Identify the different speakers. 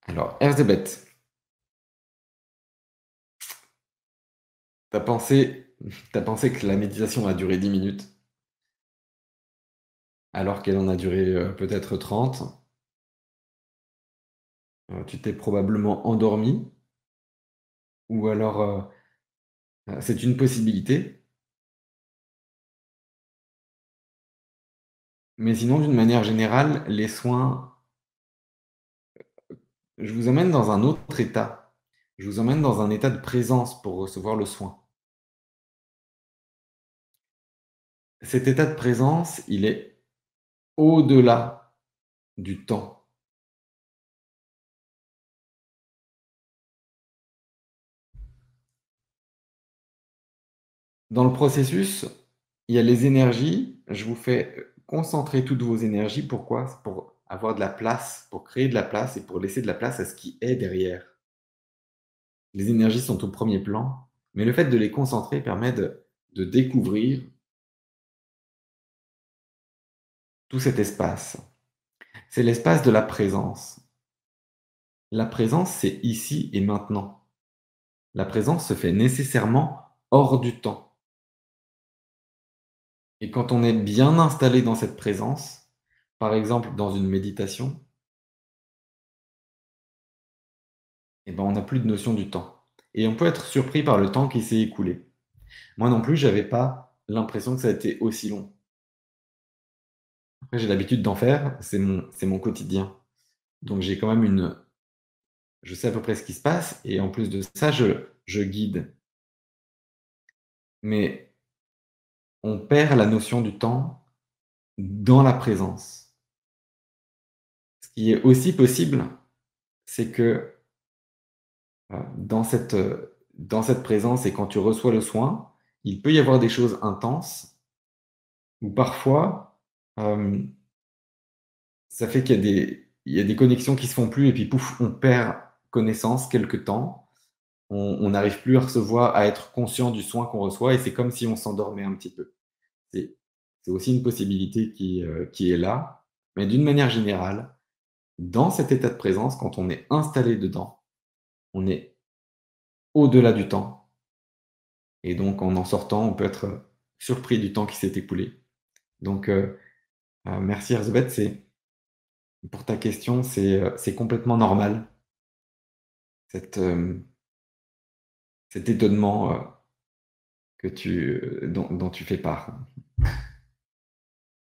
Speaker 1: Alors, Erzébeth, t'as pensé, t'as pensé que la méditation a duré 10 minutes, alors qu'elle en a duré peut-être 30. Tu t'es probablement endormi, ou alors c'est une possibilité. Mais sinon, d'une manière générale, les soins, je vous emmène dans un autre état. Je vous emmène dans un état de présence pour recevoir le soin. Cet état de présence, il est au-delà du temps. Dans le processus, il y a les énergies. Je vous fais concentrer toutes vos énergies. Pourquoi? C'est pour avoir de la place, pour créer de la place et pour laisser de la place à ce qui est derrière. Les énergies sont au premier plan, mais le fait de les concentrer permet de découvrir tout cet espace. C'est l'espace de la présence. La présence, c'est ici et maintenant. La présence se fait nécessairement hors du temps. Et quand on est bien installé dans cette présence, par exemple dans une méditation, eh ben, on n'a plus de notion du temps. Et on peut être surpris par le temps qui s'est écoulé. Moi non plus, j'avais pas l'impression que ça a été aussi long. Après, j'ai l'habitude d'en faire, c'est mon quotidien. Donc j'ai quand même je sais à peu près ce qui se passe et en plus de ça, je guide. Mais on perd la notion du temps dans la présence. Ce qui est aussi possible, c'est que dans cette présence et quand tu reçois le soin, il peut y avoir des choses intenses où parfois, hem, ça fait il y a des connexions qui se font plus et puis pouf, on perd connaissance quelque temps. On n'arrive plus à recevoir, à être conscient du soin qu'on reçoit et c'est comme si on s'endormait un petit peu. C'est c'est aussi une possibilité qui est là, mais d'une manière générale, dans cet état de présence, quand on est installé dedans, on est au-delà du temps et donc en sortant, on peut être surpris du temps qui s'est écoulé. Donc merci Erzébeth, c'est pour ta question, c'est complètement normal, cette, cet étonnement, dont tu fais part.